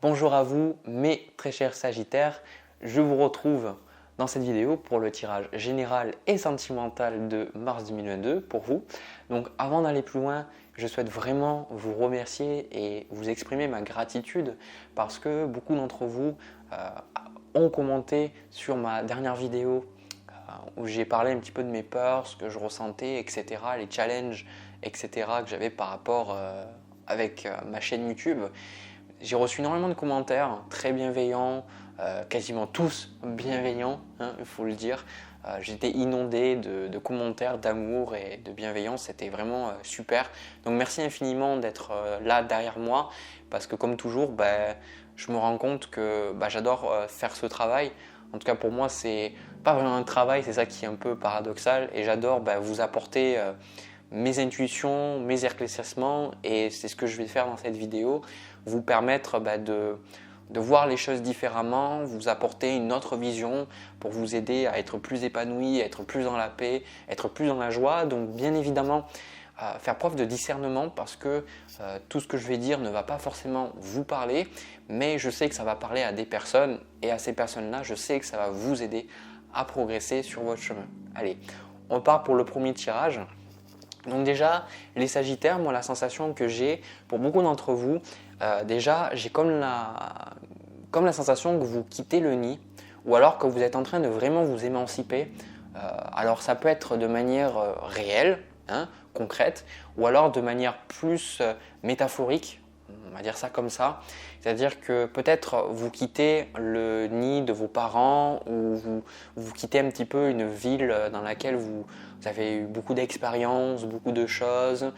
Bonjour à vous mes très chers Sagittaires, je vous retrouve dans cette vidéo pour le tirage général et sentimental de mars 2022 pour vous. Donc avant d'aller plus loin, je souhaite vraiment vous remercier et vous exprimer ma gratitude parce que beaucoup d'entre vous ont commenté sur ma dernière vidéo où j'ai parlé un petit peu de mes peurs, ce que je ressentais, etc., les challenges, etc., que j'avais par rapport avec ma chaîne YouTube. J'ai reçu énormément de commentaires très bienveillants, quasiment tous bienveillants, hein, il faut le dire. J'étais inondé de commentaires, d'amour et de bienveillance, c'était vraiment super. Donc merci infiniment d'être là derrière moi parce que comme toujours, je me rends compte que j'adore faire ce travail. En tout cas pour moi, c'est pas vraiment un travail, c'est ça qui est un peu paradoxal et j'adore vous apporter mes intuitions, mes éclaircissements et c'est ce que je vais faire dans cette vidéo, vous permettre de voir les choses différemment, vous apporter une autre vision pour vous aider à être plus épanoui, à être plus dans la paix, être plus dans la joie. Donc bien évidemment, faire preuve de discernement parce que tout ce que je vais dire ne va pas forcément vous parler, mais je sais que ça va parler à des personnes et à ces personnes-là, je sais que ça va vous aider à progresser sur votre chemin. Allez, on part pour le premier tirage. Donc déjà, les Sagittaires, moi la sensation que j'ai pour beaucoup d'entre vous, déjà j'ai comme la sensation que vous quittez le nid ou alors que vous êtes en train de vraiment vous émanciper. Alors ça peut être de manière réelle, hein, concrète, ou alors de manière plus métaphorique, on va dire ça comme ça. C'est-à-dire que peut-être vous quittez le nid de vos parents ou vous quittez un petit peu une ville dans laquelle vous avez eu beaucoup d'expériences, beaucoup de choses,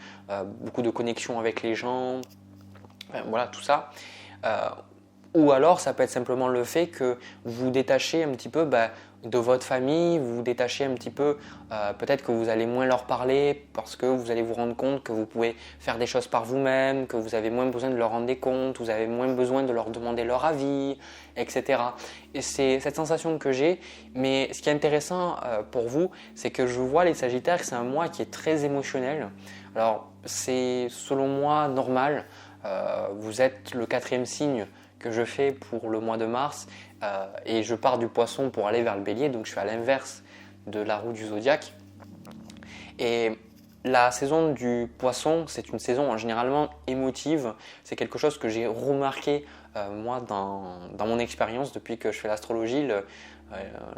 beaucoup de connexions avec les gens, enfin, voilà tout ça. Ou alors ça peut être simplement le fait que vous vous détachez un petit peu de votre famille, vous vous détachez un petit peu, peut-être que vous allez moins leur parler parce que vous allez vous rendre compte que vous pouvez faire des choses par vous-même, que vous avez moins besoin de leur rendre des comptes, vous avez moins besoin de leur demander leur avis, etc. Et c'est cette sensation que j'ai, mais ce qui est intéressant pour vous, c'est que je vois les Sagittaires que c'est un mois qui est très émotionnel. Alors c'est selon moi normal, vous êtes le 4e signe que je fais pour le mois de mars et je pars du poisson pour aller vers le bélier, donc je suis à l'inverse de la roue du zodiaque. Et la saison du poisson, c'est une saison généralement émotive, c'est quelque chose que j'ai remarqué moi dans mon expérience depuis que je fais l'astrologie.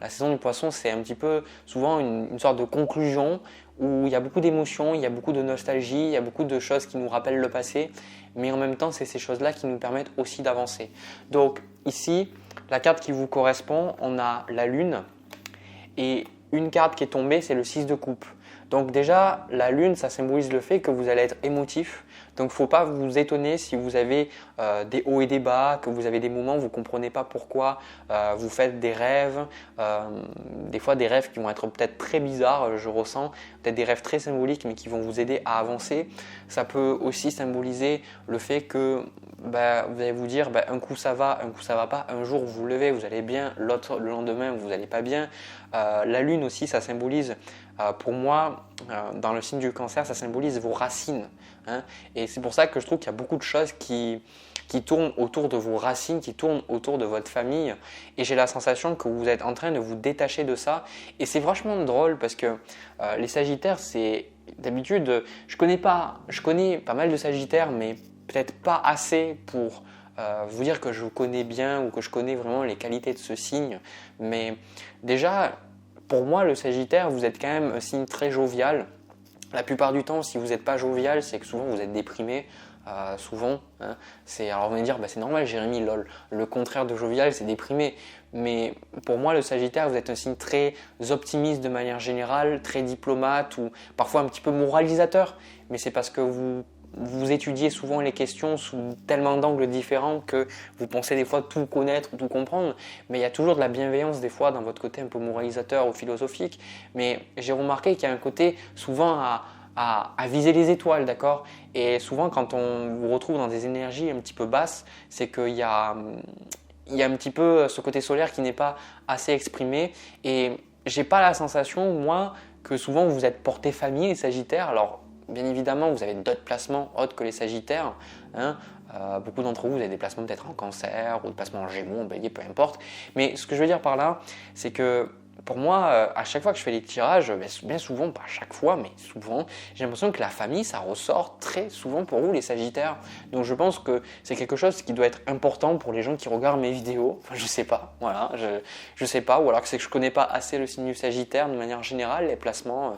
La saison du poisson, c'est un petit peu souvent une sorte de conclusion où il y a beaucoup d'émotions, il y a beaucoup de nostalgie, il y a beaucoup de choses qui nous rappellent le passé, mais en même temps, c'est ces choses-là qui nous permettent aussi d'avancer. Donc ici, la carte qui vous correspond, on a la lune et une carte qui est tombée, c'est le 6 de coupe. Donc déjà, la lune, ça symbolise le fait que vous allez être émotif. Donc il ne faut pas vous étonner si vous avez des hauts et des bas, que vous avez des moments où vous ne comprenez pas pourquoi vous faites des rêves. Des fois des rêves qui vont être peut-être très bizarres, je ressens. Peut-être des rêves très symboliques mais qui vont vous aider à avancer. Ça peut aussi symboliser le fait que vous allez vous dire un coup ça va, un coup ça va pas. Un jour vous vous levez, vous allez bien, l'autre le lendemain vous n'allez pas bien. La lune aussi, ça symbolise, pour moi, dans le signe du cancer, ça symbolise vos racines. Hein, et c'est pour ça que je trouve qu'il y a beaucoup de choses qui tournent autour de vos racines, qui tournent autour de votre famille. Et j'ai la sensation que vous êtes en train de vous détacher de ça. Et c'est vachement drôle parce que les Sagittaires, c'est d'habitude, je connais pas mal de Sagittaires, mais peut-être pas assez pour vous dire que je connais bien ou que je connais vraiment les qualités de ce signe. Mais déjà, pour moi, le Sagittaire, vous êtes quand même un signe très jovial. La plupart du temps, si vous n'êtes pas jovial, c'est que souvent vous êtes déprimé. Souvent, hein. Alors on va dire, c'est normal Jérémy, lol. Le contraire de jovial, c'est déprimé. Mais pour moi, le Sagittaire, vous êtes un signe très optimiste de manière générale, très diplomate ou parfois un petit peu moralisateur. Mais c'est parce que vous étudiez souvent les questions sous tellement d'angles différents que vous pensez des fois tout connaître, tout comprendre, mais il y a toujours de la bienveillance des fois dans votre côté un peu moralisateur ou philosophique. Mais j'ai remarqué qu'il y a un côté souvent à viser les étoiles, d'accord? Et souvent quand on vous retrouve dans des énergies un petit peu basses, c'est qu'il y a un petit peu ce côté solaire qui n'est pas assez exprimé. Et j'ai pas la sensation, moi, que souvent vous êtes porté famille les Sagittaires. Alors, bien évidemment, vous avez d'autres placements autres que les Sagittaires. Hein. Beaucoup d'entre vous avez des placements peut-être en Cancer ou des placements en Gémeaux, en Bélier, peu importe. Mais ce que je veux dire par là, c'est que pour moi, à chaque fois que je fais les tirages, bien souvent, pas à chaque fois, mais souvent, j'ai l'impression que la famille, ça ressort très souvent pour vous, les Sagittaires. Donc je pense que c'est quelque chose qui doit être important pour les gens qui regardent mes vidéos. Enfin, je sais pas, voilà, je sais pas, ou alors que c'est que je connais pas assez le signe du Sagittaire de manière générale, les placements,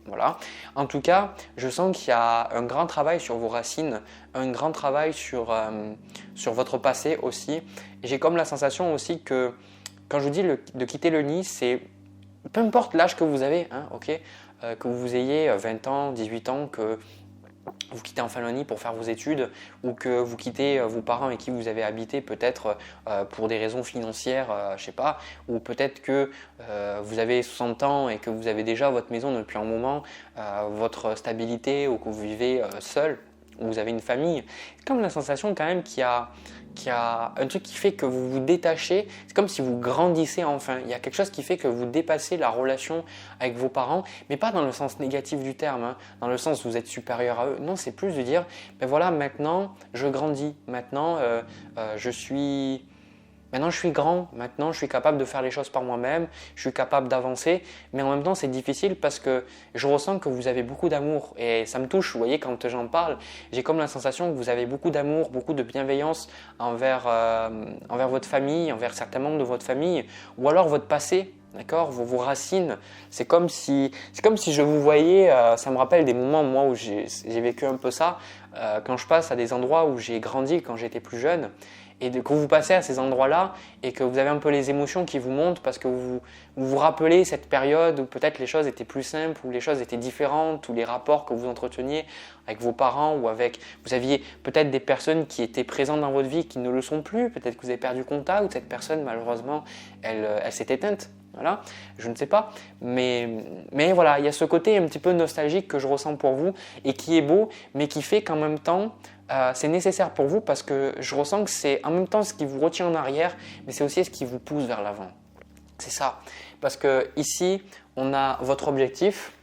voilà. En tout cas, je sens qu'il y a un grand travail sur vos racines, un grand travail sur votre passé aussi. Et j'ai comme la sensation aussi que quand je vous dis de quitter le nid, c'est peu importe l'âge que vous avez, hein, ok, que vous ayez 20 ans, 18 ans, que vous quittez enfin le nid pour faire vos études ou que vous quittez vos parents avec qui vous avez habité peut-être pour des raisons financières, je sais pas, ou peut-être que vous avez 60 ans et que vous avez déjà votre maison depuis un moment, votre stabilité ou que vous vivez seul ou vous avez une famille. C'est comme la sensation quand même qu'il y a un truc qui fait que vous vous détachez, c'est comme si vous grandissez enfin. Il y a quelque chose qui fait que vous dépassez la relation avec vos parents, mais pas dans le sens négatif du terme, hein, dans le sens où vous êtes supérieur à eux. Non, c'est plus de dire, ben voilà, maintenant je grandis, maintenant je suis grand, maintenant je suis capable de faire les choses par moi-même, je suis capable d'avancer, mais en même temps c'est difficile parce que je ressens que vous avez beaucoup d'amour et ça me touche, vous voyez, quand j'en parle, j'ai comme la sensation que vous avez beaucoup d'amour, beaucoup de bienveillance envers votre famille, envers certains membres de votre famille ou alors votre passé. D'accord, vos racines, c'est comme si je vous voyais, ça me rappelle des moments moi où j'ai vécu un peu ça, quand je passe à des endroits où j'ai grandi quand j'étais plus jeune et que vous passez à ces endroits-là et que vous avez un peu les émotions qui vous montent parce que vous rappelez cette période où peut-être les choses étaient plus simples, où les choses étaient différentes, où les rapports que vous entreteniez avec vos parents ou vous aviez peut-être des personnes qui étaient présentes dans votre vie qui ne le sont plus, peut-être que vous avez perdu contact ou cette personne malheureusement elle s'est éteinte. Voilà, je ne sais pas, mais voilà, il y a ce côté un petit peu nostalgique que je ressens pour vous et qui est beau, mais qui fait qu'en même temps, c'est nécessaire pour vous parce que je ressens que c'est en même temps ce qui vous retient en arrière, mais c'est aussi ce qui vous pousse vers l'avant. C'est ça, parce que ici, on a votre objectif,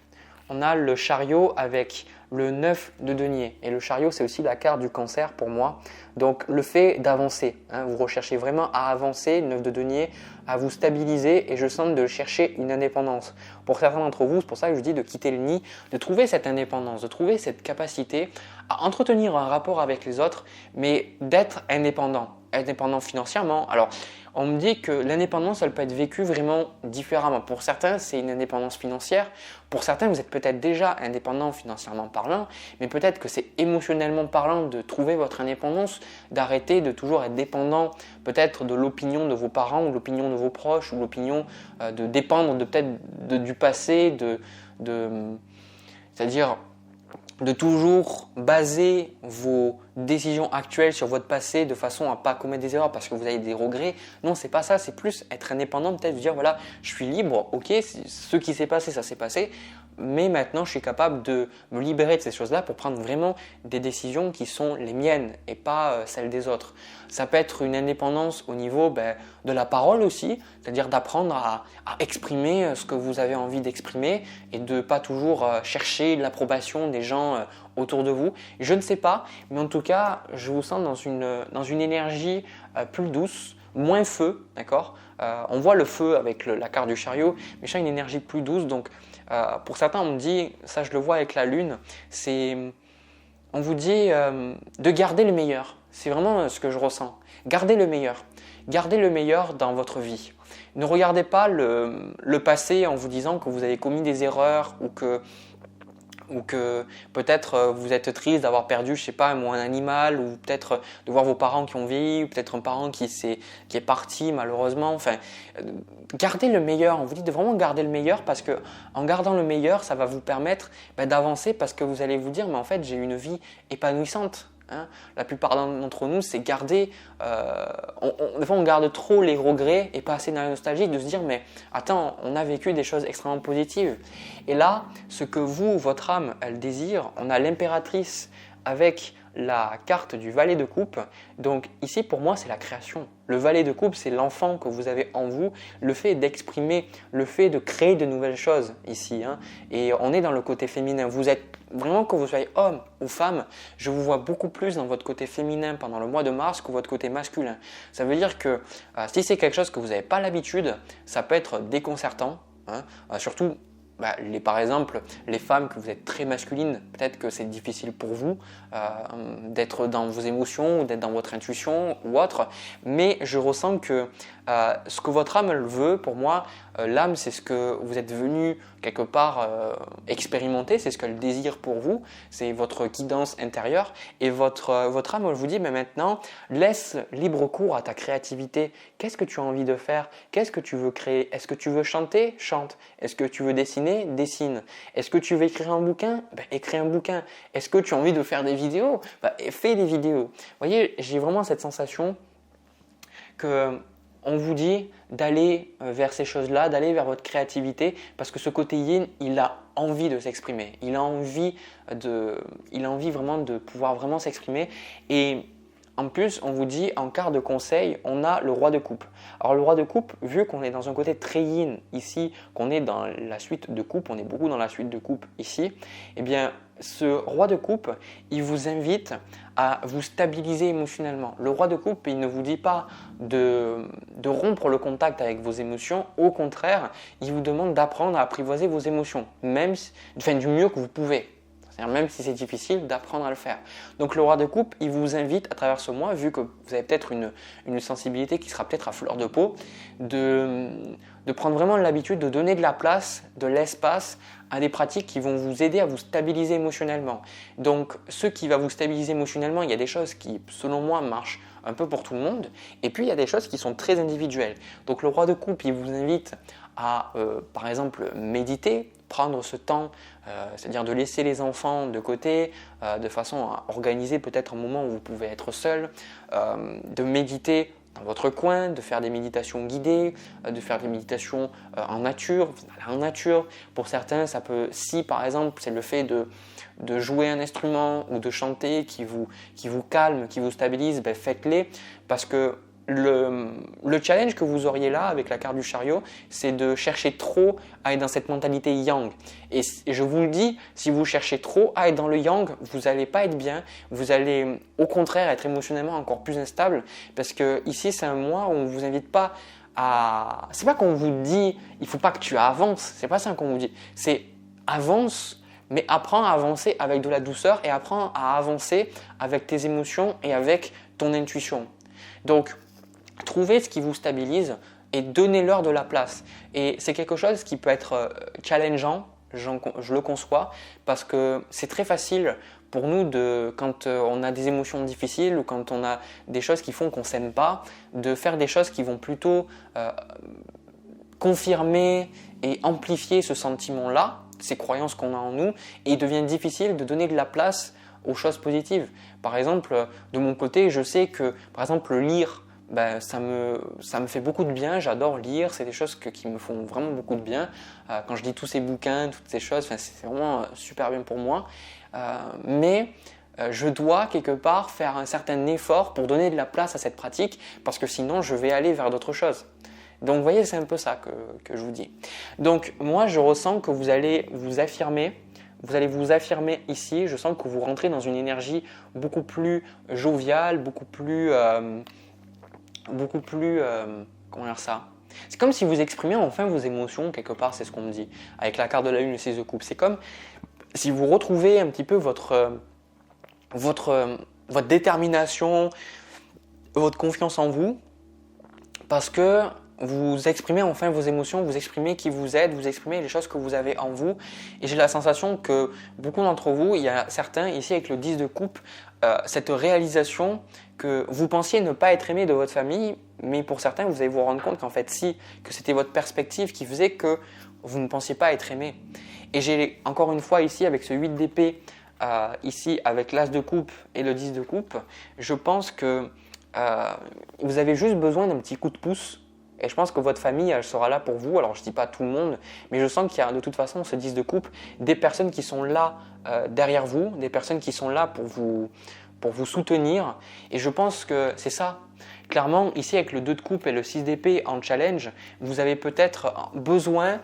on a le chariot avec le 9 de denier. Et le chariot, c'est aussi la carte du Cancer pour moi. Donc, le fait d'avancer, hein, vous recherchez vraiment à avancer, le 9 de denier, à vous stabiliser et je sens de chercher une indépendance. Pour certains d'entre vous, c'est pour ça que je dis de quitter le nid, de trouver cette indépendance, de trouver cette capacité à entretenir un rapport avec les autres, mais d'être indépendant financièrement. Alors, on me dit que l'indépendance, elle peut être vécue vraiment différemment. Pour certains, c'est une indépendance financière. Pour certains, vous êtes peut-être déjà indépendant financièrement parlant, mais peut-être que c'est émotionnellement parlant de trouver votre indépendance, d'arrêter de toujours être dépendant peut-être de l'opinion de vos parents ou l'opinion de vos proches ou l'opinion de dépendre du passé, c'est-à-dire de toujours baser vos décisions actuelles sur votre passé de façon à ne pas commettre des erreurs parce que vous avez des regrets. Non, c'est pas ça, c'est plus être indépendant, peut-être dire voilà, je suis libre, ok, ce qui s'est passé, ça s'est passé, mais maintenant je suis capable de me libérer de ces choses-là pour prendre vraiment des décisions qui sont les miennes et pas celles des autres. Ça peut être une indépendance au niveau de la parole aussi, c'est-à-dire d'apprendre à exprimer ce que vous avez envie d'exprimer et de ne pas toujours chercher l'approbation des gens autour de vous. Je ne sais pas, mais en tout cas, je vous sens dans une énergie plus douce, moins feu, d'accord. On voit le feu avec la carte du chariot, mais je sens une énergie plus douce. Donc, pour certains, on me dit, ça je le vois avec la lune, on vous dit de garder le meilleur. C'est vraiment ce que je ressens. Gardez le meilleur. Gardez le meilleur dans votre vie. Ne regardez pas le passé en vous disant que vous avez commis des erreurs ou que peut-être vous êtes triste d'avoir perdu, je sais pas, un animal, ou peut-être de voir vos parents qui ont vieilli, ou peut-être un parent qui est parti malheureusement. Enfin, gardez le meilleur. On vous dit de vraiment garder le meilleur parce que en gardant le meilleur, ça va vous permettre d'avancer parce que vous allez vous dire, mais en fait, j'ai une vie épanouissante. Hein. La plupart d'entre nous, c'est garder, des fois on garde trop les regrets et pas assez dans la nostalgie, de se dire mais attends, on a vécu des choses extrêmement positives. Et là, ce que votre âme, elle désire, on a l'impératrice avec la carte du valet de coupe. Donc ici, pour moi, c'est la création. Le valet de coupe, c'est l'enfant que vous avez en vous, le fait d'exprimer, le fait de créer de nouvelles choses ici. Et on est dans le côté féminin. Vous êtes vraiment, que vous soyez homme ou femme, je vous vois beaucoup plus dans votre côté féminin pendant le mois de mars que votre côté masculin. Ça veut dire que si c'est quelque chose que vous n'avez pas l'habitude, ça peut être déconcertant. Surtout, par exemple, les femmes que vous êtes très masculines, peut-être que c'est difficile pour vous d'être dans vos émotions ou d'être dans votre intuition ou autre, mais je ressens que ce que votre âme elle veut, pour moi, l'âme c'est ce que vous êtes venu quelque part expérimenter, c'est ce qu'elle désire pour vous, c'est votre guidance intérieure et votre âme elle vous dit mais maintenant laisse libre cours à ta créativité, qu'est-ce que tu as envie de faire, qu'est-ce que tu veux créer, est-ce que tu veux chanter, chante, est-ce que tu veux dessiner, dessine, est-ce que tu veux écrire un bouquin, écris un bouquin, est-ce que tu as envie de faire des vidéos, fais des vidéos. Vous voyez, j'ai vraiment cette sensation que on vous dit d'aller vers ces choses-là, d'aller vers votre créativité, parce que ce côté yin, il a envie de s'exprimer, il a envie vraiment de pouvoir vraiment s'exprimer. Et en plus, on vous dit en quart de conseil, on a le roi de coupe. Alors le roi de coupe, vu qu'on est dans un côté très yin ici, qu'on est dans la suite de coupe, on est beaucoup dans la suite de coupe ici, eh bien ce roi de coupe, il vous invite à vous stabiliser émotionnellement. Le roi de coupe, il ne vous dit pas de rompre le contact avec vos émotions. Au contraire, il vous demande d'apprendre à apprivoiser vos émotions, du mieux que vous pouvez. C'est-à-dire même si c'est difficile, d'apprendre à le faire. Donc le roi de coupe, il vous invite à travers ce mois, vu que vous avez peut-être une sensibilité qui sera peut-être à fleur de peau, de prendre vraiment l'habitude de donner de la place, de l'espace à des pratiques qui vont vous aider à vous stabiliser émotionnellement. Donc ce qui va vous stabiliser émotionnellement, il y a des choses qui, selon moi, marchent un peu pour tout le monde, et puis il y a des choses qui sont très individuelles. Donc le roi de coupe, il vous invite à, par exemple, méditer, prendre ce temps, c'est-à-dire de laisser les enfants de côté, de façon à organiser peut-être un moment où vous pouvez être seul, de méditer dans votre coin, de faire des méditations guidées, de faire des méditations en nature, en nature. Pour certains, ça peut, si par exemple c'est le fait de jouer un instrument ou de chanter qui vous calme, qui vous stabilise, faites-les, parce que le challenge que vous auriez là avec la carte du chariot, c'est de chercher trop à être dans cette mentalité yang. Et je vous le dis, si vous cherchez trop à être dans le yang, vous n'allez pas être bien, vous allez au contraire être émotionnellement encore plus instable, parce que ici c'est un mois où on ne vous invite pas à... C'est pas qu'on vous dit, il ne faut pas que tu avances, c'est pas ça qu'on vous dit, c'est avance, mais apprends à avancer avec de la douceur et apprends à avancer avec tes émotions et avec ton intuition. Donc, trouvez ce qui vous stabilise et donnez-leur de la place. Et c'est quelque chose qui peut être challengeant, je le conçois, parce que c'est très facile pour nous, quand on a des émotions difficiles ou quand on a des choses qui font qu'on ne s'aime pas, de faire des choses qui vont plutôt confirmer et amplifier ce sentiment-là, ces croyances qu'on a en nous, et il devient difficile de donner de la place aux choses positives. Par exemple, de mon côté, je sais que, par exemple, lire, ça me fait beaucoup de bien, j'adore lire, c'est des choses qui me font vraiment beaucoup de bien. Quand je lis tous ces bouquins, toutes ces choses, c'est vraiment super bien pour moi. Mais je dois quelque part faire un certain effort pour donner de la place à cette pratique, parce que sinon je vais aller vers d'autres choses. Donc vous voyez, c'est un peu ça que je vous dis. Donc moi je ressens que vous allez vous affirmer. Vous allez vous affirmer ici, je sens que vous rentrez dans une énergie beaucoup plus joviale, beaucoup plus comment dire ça? C'est comme si vous exprimez enfin vos émotions quelque part, c'est ce qu'on me dit. Avec la carte de la lune, le 6 de coupe, c'est comme si vous retrouvez un petit peu votre détermination, votre confiance en vous, parce que vous exprimez enfin vos émotions, vous exprimez qui vous êtes, vous exprimez les choses que vous avez en vous. Et j'ai la sensation que beaucoup d'entre vous, il y a certains ici avec le 10 de coupe, cette réalisation que vous pensiez ne pas être aimé de votre famille, mais pour certains, vous allez vous rendre compte qu'en fait si, que c'était votre perspective qui faisait que vous ne pensiez pas être aimé. Et j'ai encore une fois ici avec ce 8 d'épée, ici avec l'as de coupe et le 10 de coupe, je pense que vous avez juste besoin d'un petit coup de pouce. Et je pense que votre famille, elle sera là pour vous. Alors, je ne dis pas tout le monde, mais je sens qu'il y a de toute façon, ce 10 de coupe, des personnes qui sont là derrière vous, des personnes qui sont là pour pour vous soutenir. Et je pense que c'est ça. Clairement, ici avec le 2 de coupe et le 6 d'épée en challenge, vous avez peut-être besoin,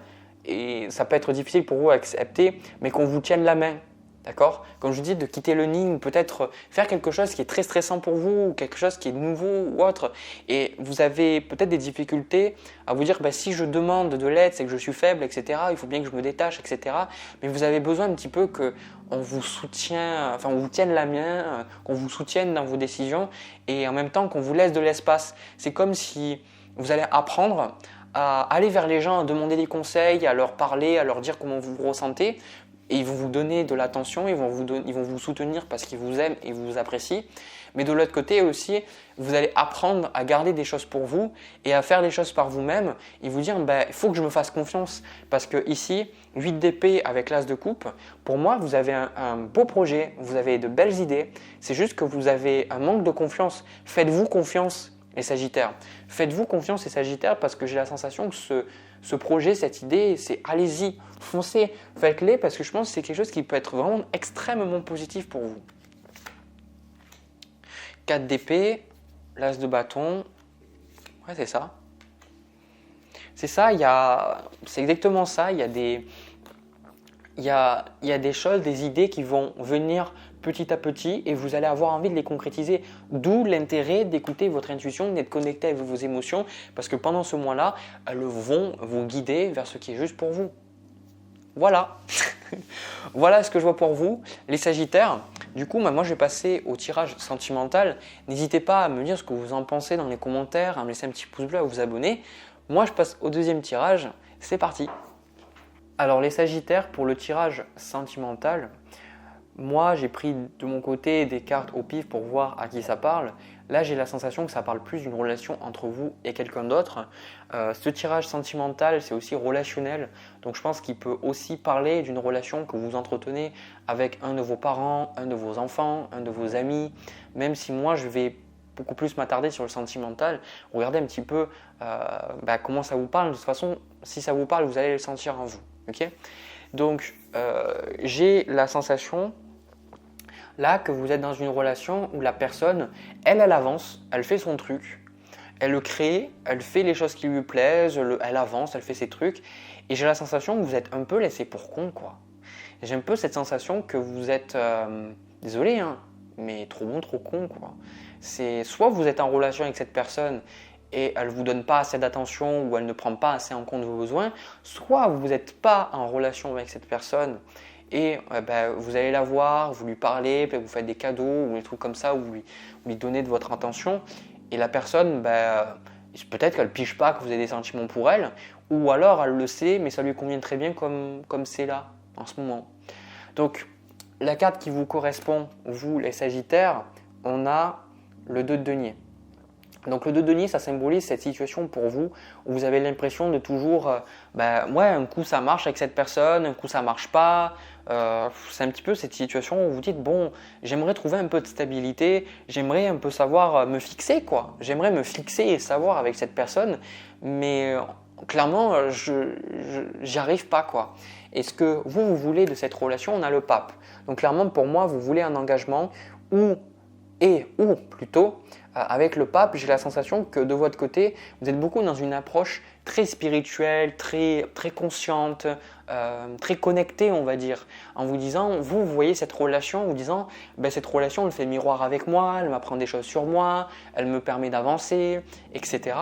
et ça peut être difficile pour vous à accepter, mais qu'on vous tienne la main. D'accord? Comme je vous dis, de quitter le nid ou peut-être faire quelque chose qui est très stressant pour vous ou quelque chose qui est nouveau ou autre. Et vous avez peut-être des difficultés à vous dire si je demande de l'aide, c'est que je suis faible, etc. Il faut bien que je me détache, etc. Mais vous avez besoin un petit peu qu'on vous soutienne, on vous tienne la main, qu'on vous soutienne dans vos décisions et en même temps qu'on vous laisse de l'espace. C'est comme si vous allez apprendre à aller vers les gens, à demander des conseils, à leur parler, à leur dire comment vous vous ressentez. Et ils vont vous donner de l'attention, ils vont vous soutenir parce qu'ils vous aiment et vous apprécient. Mais de l'autre côté aussi, vous allez apprendre à garder des choses pour vous et à faire les choses par vous-même et vous dire il faut que je me fasse confiance. Parce que ici, 8 d'épée avec l'as de coupe, pour moi, vous avez un beau projet, vous avez de belles idées. C'est juste que vous avez un manque de confiance. Faites-vous confiance, les Sagittaires. Faites-vous confiance, les Sagittaires, parce que j'ai la sensation que ce projet, cette idée, c'est allez-y, foncez, faites-les parce que je pense que c'est quelque chose qui peut être vraiment extrêmement positif pour vous. 4 d'épée, l'as de bâton, ouais c'est ça. C'est ça, c'est exactement ça, il y a des choses, des idées qui vont venir petit à petit et vous allez avoir envie de les concrétiser. D'où l'intérêt d'écouter votre intuition, d'être connecté avec vos émotions parce que pendant ce mois-là, elles vont vous guider vers ce qui est juste pour vous. Voilà. Voilà ce que je vois pour vous, les Sagittaires. Du coup, moi je vais passer au tirage sentimental. N'hésitez pas à me dire ce que vous en pensez dans les commentaires, à me laisser un petit pouce bleu, à vous abonner. Moi, je passe au deuxième tirage. C'est parti. Alors les Sagittaires, pour le tirage sentimental, moi j'ai pris de mon côté des cartes au pif pour voir à qui ça parle. Là j'ai la sensation que ça parle plus d'une relation entre vous et quelqu'un d'autre. Ce tirage sentimental c'est aussi relationnel, donc je pense qu'il peut aussi parler d'une relation que vous entretenez avec un de vos parents, un de vos enfants, un de vos amis. Même si moi je vais beaucoup plus m'attarder sur le sentimental, regardez un petit peu comment ça vous parle. De toute façon, si ça vous parle, vous allez le sentir en vous. Okay, donc, j'ai la sensation là que vous êtes dans une relation où la personne, elle avance, elle fait son truc, elle le crée, elle fait les choses qui lui plaisent, elle avance, elle fait ses trucs. Et j'ai la sensation que vous êtes un peu laissé pour con, quoi. J'ai un peu cette sensation que vous êtes, désolé, hein, mais trop bon, trop con, quoi. C'est soit vous êtes en relation avec cette personne et elle ne vous donne pas assez d'attention ou elle ne prend pas assez en compte vos besoins, soit vous n'êtes pas en relation avec cette personne et vous allez la voir, vous lui parlez, vous faites des cadeaux ou des trucs comme ça, ou vous lui donnez de votre attention et la personne, peut-être qu'elle ne pige pas que vous avez des sentiments pour elle ou alors elle le sait mais ça lui convient très bien comme c'est là en ce moment. Donc la carte qui vous correspond, vous les Sagittaires, on a le 2 de denier. Donc le 2 de denier, ça symbolise cette situation pour vous où vous avez l'impression de toujours, un coup ça marche avec cette personne, un coup ça marche pas. C'est un petit peu cette situation où vous dites bon, j'aimerais trouver un peu de stabilité, j'aimerais un peu savoir me fixer quoi. J'aimerais me fixer et savoir avec cette personne, mais clairement j'y arrive pas quoi. Et ce que vous voulez de cette relation, on a le pape. Donc clairement pour moi, vous voulez un engagement ou plutôt avec le pape, j'ai la sensation que de votre côté, vous êtes beaucoup dans une approche très spirituelle, très consciente, très connectée, on va dire. En vous disant, vous voyez cette relation, en vous disant, cette relation, elle fait miroir avec moi, elle m'apprend des choses sur moi, elle me permet d'avancer, etc.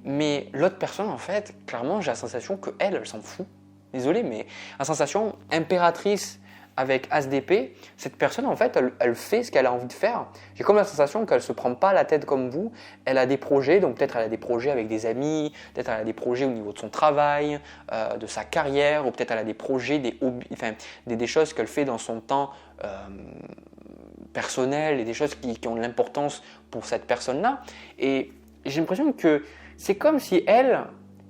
Mais l'autre personne, en fait, clairement, j'ai la sensation qu'elle, elle s'en fout. Désolé, mais la sensation impératrice avec As d'épée, cette personne en fait, elle fait ce qu'elle a envie de faire. J'ai comme la sensation qu'elle ne se prend pas la tête comme vous. Elle a des projets, donc peut-être elle a des projets avec des amis, peut-être elle a des projets au niveau de son travail, de sa carrière, ou peut-être elle a des projets, des hobbies, des choses qu'elle fait dans son temps personnel et des choses qui ont de l'importance pour cette personne-là. Et j'ai l'impression que c'est comme si elle,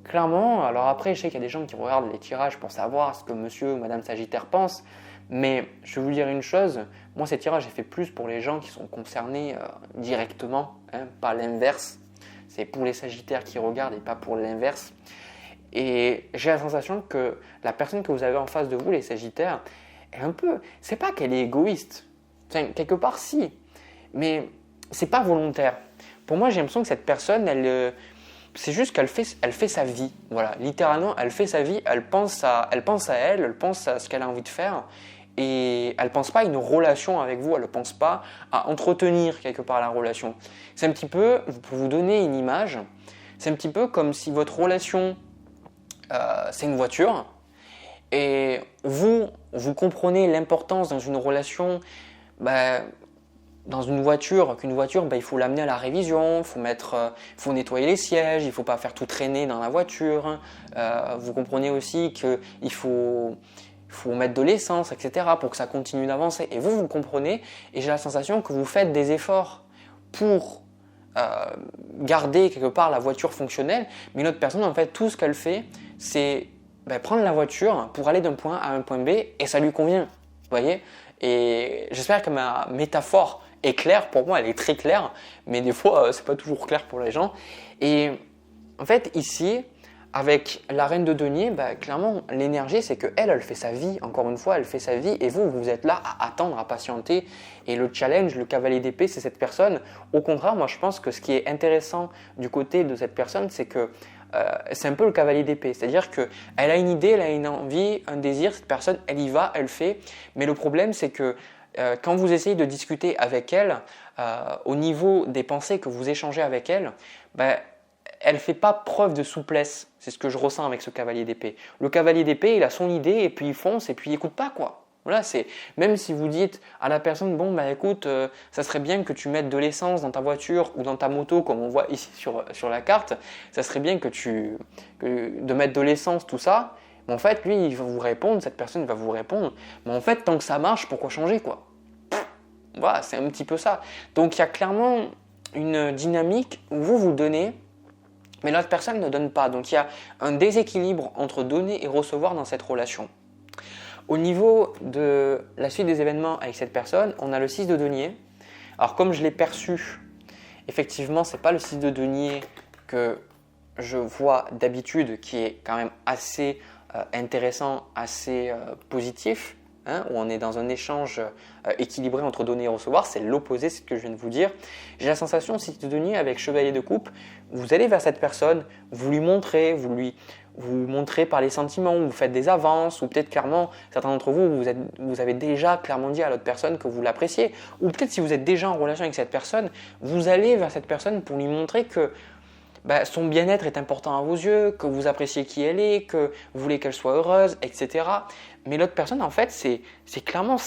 clairement, alors après je sais qu'il y a des gens qui regardent les tirages pour savoir ce que monsieur ou madame Sagittaire pense, mais je vais vous dire une chose, moi ces tirages j'ai fait plus pour les gens qui sont concernés directement, pas l'inverse. C'est pour les Sagittaires qui regardent et pas pour l'inverse. Et j'ai la sensation que la personne que vous avez en face de vous, les Sagittaires, est un peu, c'est pas qu'elle est égoïste, quelque part si, mais c'est pas volontaire. Pour moi, j'ai l'impression que cette personne, c'est juste qu'elle fait sa vie. Voilà, littéralement, elle fait sa vie, elle pense à elle, elle pense à ce qu'elle a envie de faire. Et elle ne pense pas à une relation avec vous, elle ne pense pas à entretenir quelque part la relation. C'est un petit peu, pour vous donner une image, c'est un petit peu comme si votre relation, c'est une voiture, et vous comprenez l'importance dans une relation, dans une voiture, il faut l'amener à la révision, faut nettoyer les sièges, il ne faut pas faire tout traîner dans la voiture. Vous comprenez aussi qu'il faut mettre de l'essence, etc. pour que ça continue d'avancer. Et vous comprenez, et j'ai la sensation que vous faites des efforts pour garder quelque part la voiture fonctionnelle, mais une autre personne, en fait, tout ce qu'elle fait, c'est prendre la voiture pour aller d'un point A à un point B, et ça lui convient. Vous voyez ? Et j'espère que ma métaphore est claire. Pour moi, elle est très claire, mais des fois, c'est pas toujours clair pour les gens. Et en fait, ici, avec la reine de denier, clairement, l'énergie, c'est qu'elle fait sa vie. Encore une fois, elle fait sa vie et vous êtes là à attendre, à patienter. Et le challenge, le cavalier d'épée, c'est cette personne. Au contraire, moi, je pense que ce qui est intéressant du côté de cette personne, c'est que c'est un peu le cavalier d'épée. C'est-à-dire qu'elle a une idée, elle a une envie, un désir. Cette personne, elle y va, elle fait. Mais le problème, c'est que quand vous essayez de discuter avec elle, au niveau des pensées que vous échangez avec elle, elle ne fait pas preuve de souplesse. C'est ce que je ressens avec ce cavalier d'épée. Le cavalier d'épée, il a son idée et puis il fonce et puis il n'écoute pas, quoi. Voilà, même si vous dites à la personne, bon, écoute, ça serait bien que tu mettes de l'essence dans ta voiture ou dans ta moto, comme on voit ici sur la carte, ça serait bien de mettre de l'essence, tout ça. Mais en fait, lui, il va vous répondre, cette personne va vous répondre, mais en fait, tant que ça marche, pourquoi changer, quoi? Voilà, c'est un petit peu ça. Donc, il y a clairement une dynamique où vous donnez, mais l'autre personne ne donne pas. Donc, il y a un déséquilibre entre donner et recevoir dans cette relation. Au niveau de la suite des événements avec cette personne, on a le 6 de denier. Alors, comme je l'ai perçu, effectivement, ce n'est pas le 6 de denier que je vois d'habitude, qui est quand même assez intéressant, assez positif, où on est dans un échange équilibré entre donner et recevoir. C'est l'opposé, c'est ce que je viens de vous dire. J'ai la sensation, 6 de denier avec chevalier de coupe, vous allez vers cette personne, vous lui montrez, vous montrez par les sentiments, vous faites des avances, ou peut-être clairement, certains d'entre vous avez déjà clairement dit à l'autre personne que vous l'appréciez, ou peut-être si vous êtes déjà en relation avec cette personne, vous allez vers cette personne pour lui montrer que son bien-être est important à vos yeux, que vous appréciez qui elle est, que vous voulez qu'elle soit heureuse, etc. Mais l'autre personne, en fait, c'est clairement,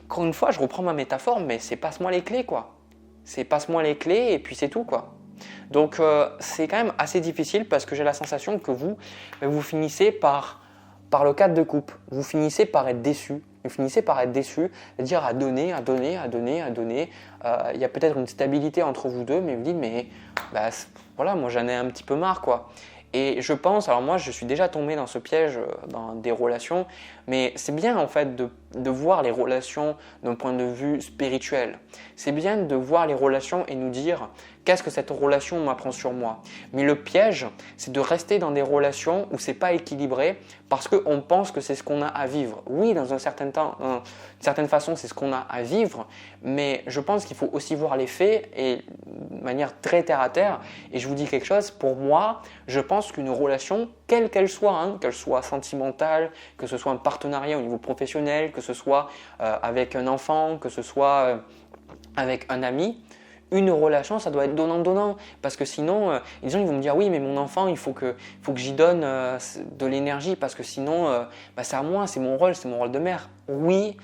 encore une fois, je reprends ma métaphore, mais c'est passe-moi les clés, quoi. C'est passe-moi les clés et puis c'est tout, quoi. Donc, c'est quand même assez difficile parce que j'ai la sensation que vous finissez par le 4 de coupe. Vous finissez par être déçu. Vous finissez par être déçu, c'est-à-dire à donner. Il y a peut-être une stabilité entre vous deux, mais vous dites, mais voilà, moi j'en ai un petit peu marre, quoi. Et je pense, alors moi je suis déjà tombé dans ce piège dans des relations, mais c'est bien en fait de voir les relations d'un point de vue spirituel. C'est bien de voir les relations et nous dire qu'est-ce que cette relation m'apprend sur moi. Mais le piège, c'est de rester dans des relations où c'est pas équilibré parce qu'on pense que c'est ce qu'on a à vivre. Oui, dans un certain temps, d'une certaine façon, c'est ce qu'on a à vivre, mais je pense qu'il faut aussi voir les faits et de manière très terre à terre. Et je vous dis quelque chose, pour moi, je pense qu'une relation, quelle qu'elle soit sentimentale, que ce soit un partenariat au niveau professionnel, que ce soit avec un enfant, que ce soit avec un ami, une relation, ça doit être donnant-donnant. Parce que sinon, les gens ils vont me dire oui, mais mon enfant, il faut que j'y donne de l'énergie parce que sinon, c'est à moi, c'est mon rôle de mère. Oui,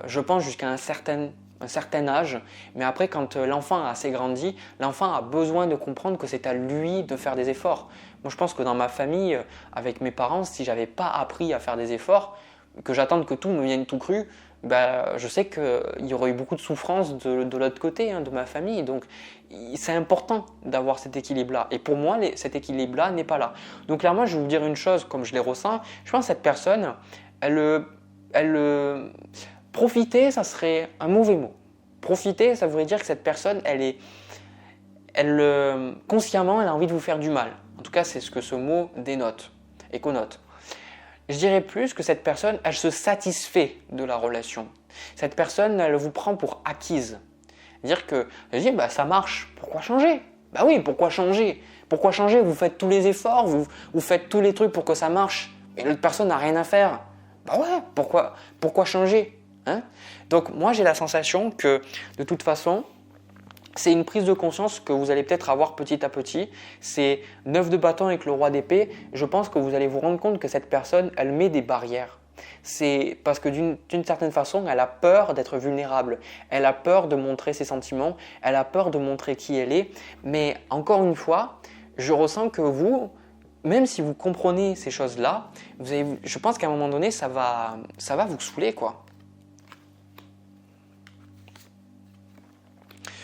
je pense jusqu'à un certain âge, mais après, quand l'enfant a assez grandi, l'enfant a besoin de comprendre que c'est à lui de faire des efforts. Moi, je pense que dans ma famille, avec mes parents, si j'avais pas appris à faire des efforts, que j'attende que tout me vienne tout cru, je sais qu'il y aurait eu beaucoup de souffrance de l'autre côté, de ma famille. Donc, c'est important d'avoir cet équilibre-là. Et pour moi, cet équilibre-là n'est pas là. Donc, clairement, je vais vous dire une chose, comme je les ressens. Je pense que cette personne, profiter, ça serait un mauvais mot. Profiter, ça voudrait dire que cette personne, consciemment, elle a envie de vous faire du mal. En tout cas, c'est ce que ce mot dénote et connote. Je dirais plus que cette personne, elle se satisfait de la relation. Cette personne, elle vous prend pour acquise. Dire que, ça marche, pourquoi changer? Bah oui, pourquoi changer? Pourquoi changer? Vous faites tous les efforts, vous faites tous les trucs pour que ça marche, et l'autre personne n'a rien à faire. Bah ouais, pourquoi changer? Hein? Donc moi j'ai la sensation que de toute façon, c'est une prise de conscience que vous allez peut-être avoir petit à petit. C'est 9 de bâton avec le roi d'épée. Je pense que vous allez vous rendre compte que cette personne, elle met des barrières. C'est parce que d'une certaine façon, elle a peur d'être vulnérable. Elle a peur de montrer ses sentiments. Elle a peur de montrer qui elle est. Mais encore une fois, je ressens que vous, même si vous comprenez ces choses-là, je pense qu'à un moment donné, ça va vous saouler, quoi.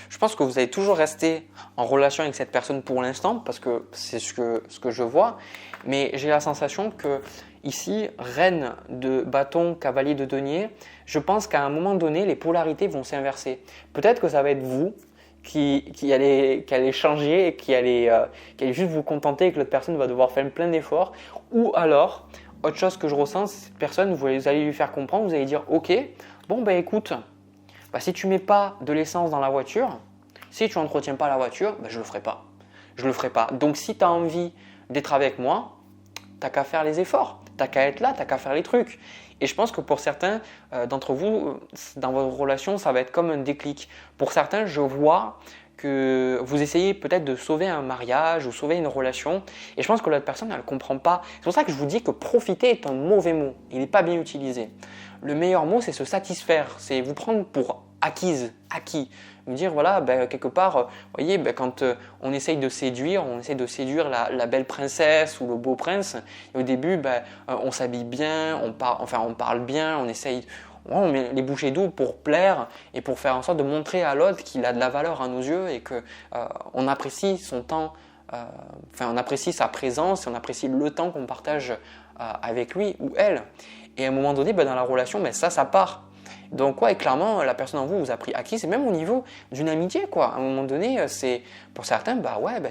Je pense que vous allez toujours rester en relation avec cette personne pour l'instant parce que c'est ce que je vois. Mais j'ai la sensation que ici, reine de bâton, cavalier de denier, je pense qu'à un moment donné, les polarités vont s'inverser. Peut-être que ça va être vous qui allez changer et qui allez juste vous contenter et que l'autre personne va devoir faire plein d'efforts. Ou alors, autre chose que je ressens, cette personne, vous allez lui faire comprendre, vous allez dire « Ok, bon ben écoute, si tu ne mets pas de l'essence dans la voiture, si tu n'entretiens pas la voiture, je ne le ferai pas. Je le ferai pas. Donc si tu as envie d'être avec moi, tu n'as qu'à faire les efforts, tu n'as qu'à être là, tu n'as qu'à faire les trucs. » Et je pense que pour certains d'entre vous, dans votre relation, ça va être comme un déclic. Pour certains, je vois que vous essayez peut-être de sauver un mariage ou sauver une relation et je pense que l'autre personne, elle ne comprend pas. C'est pour ça que je vous dis que profiter est un mauvais mot. Il n'est pas bien utilisé. Le meilleur mot, c'est se satisfaire. C'est vous prendre pour acquis. Vous dire, voilà, quelque part, vous voyez, quand on essaye de séduire, la belle princesse ou le beau prince, et au début, on s'habille bien, on parle bien, on met les bouchées doubles pour plaire et pour faire en sorte de montrer à l'autre qu'il a de la valeur à nos yeux et qu'on apprécie son temps, on apprécie sa présence et on apprécie le temps qu'on partage avec lui ou elle. Et à un moment donné, dans la relation, ça part. Donc clairement, la personne en vous a pris acquis, c'est même au niveau d'une amitié, quoi. À un moment donné, c'est pour certains,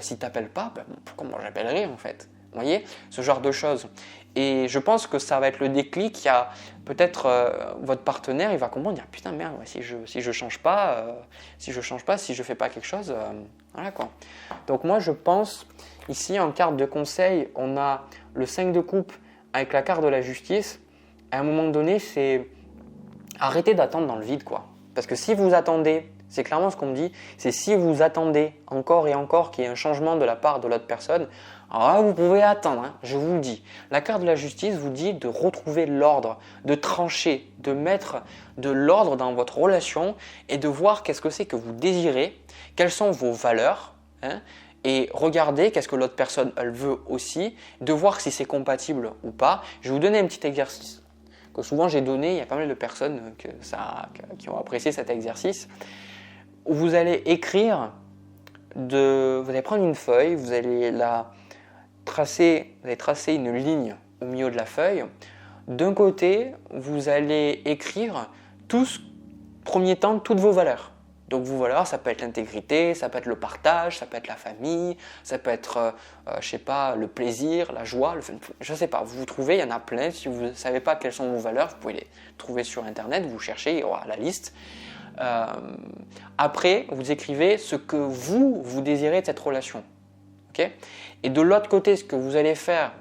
si tu t'appelles pas, pourquoi moi j'appellerais en fait? Vous voyez, ce genre de choses. Et je pense que ça va être le déclic. Il y a peut-être votre partenaire, il va comprendre, dire putain merde, si je change pas, si je fais pas quelque chose, voilà quoi. Donc moi je pense ici en carte de conseil, on a le 5 de coupe avec la carte de la justice. À un moment donné, c'est arrêtez d'attendre dans le vide, quoi. Parce que si vous attendez, c'est clairement ce qu'on me dit, c'est si vous attendez encore et encore qu'il y ait un changement de la part de l'autre personne, alors là, vous pouvez attendre, hein, je vous le dis. La carte de la justice vous dit de retrouver l'ordre, de trancher, de mettre de l'ordre dans votre relation et de voir qu'est-ce que c'est que vous désirez, quelles sont vos valeurs, hein, et regardez qu'est-ce que l'autre personne elle veut aussi, de voir si c'est compatible ou pas. Je vais vous donner un petit exercice que souvent j'ai donné, il y a pas mal de personnes qui ont apprécié cet exercice, où vous allez écrire, vous allez prendre une feuille, vous allez tracer une ligne au milieu de la feuille. D'un côté, vous allez écrire premier temps, toutes vos valeurs. Donc vos valeurs, ça peut être l'intégrité, ça peut être le partage, ça peut être la famille, ça peut être, le plaisir, la joie, je ne sais pas. Vous trouvez, il y en a plein. Si vous ne savez pas quelles sont vos valeurs, vous pouvez les trouver sur Internet, vous cherchez, il y aura la liste. Après, vous écrivez ce que vous désirez de cette relation. Okay? Et de l'autre côté, ce que vous allez faire,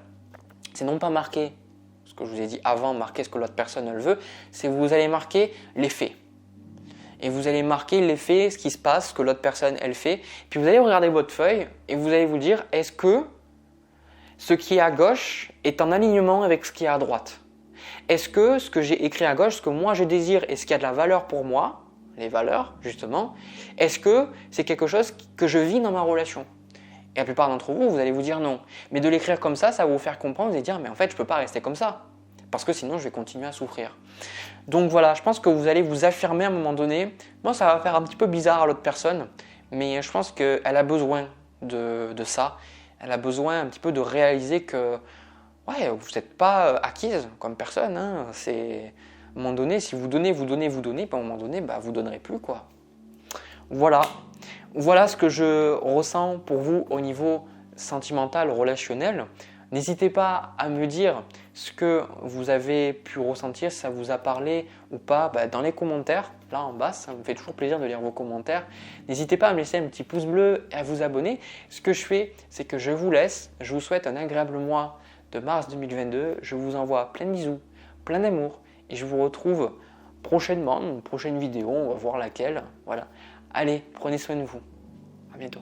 c'est non pas marquer ce que je vous ai dit avant, marquer ce que l'autre personne elle veut, c'est vous allez marquer les faits. Et vous allez marquer les faits, ce qui se passe, ce que l'autre personne elle fait. Puis vous allez regarder votre feuille et vous allez vous dire, est-ce que ce qui est à gauche est en alignement avec ce qui est à droite? Est-ce que ce que j'ai écrit à gauche, ce que moi je désire et ce qui a de la valeur pour moi, les valeurs justement, est-ce que c'est quelque chose que je vis dans ma relation? Et la plupart d'entre vous, vous allez vous dire non. Mais de l'écrire comme ça va vous faire comprendre, vous allez dire, mais en fait, je ne peux pas rester comme ça. Parce que sinon, je vais continuer à souffrir. Donc voilà, je pense que vous allez vous affirmer à un moment donné. Moi, ça va faire un petit peu bizarre à l'autre personne, mais je pense qu'elle a besoin de ça. Elle a besoin un petit peu de réaliser que vous n'êtes pas acquise comme personne. Hein. C'est, à un moment donné, si vous donnez, puis à un moment donné, vous ne donnerez plus, quoi. Voilà ce que je ressens pour vous au niveau sentimental, relationnel. N'hésitez pas à me dire ce que vous avez pu ressentir, si ça vous a parlé ou pas dans les commentaires, là en bas, ça me fait toujours plaisir de lire vos commentaires. N'hésitez pas à me laisser un petit pouce bleu et à vous abonner. Ce que je fais, c'est que je vous laisse, je vous souhaite un agréable mois de mars 2022, je vous envoie plein de bisous, plein d'amour et je vous retrouve prochainement dans une prochaine vidéo, on va voir laquelle. Voilà. Allez, prenez soin de vous. À bientôt.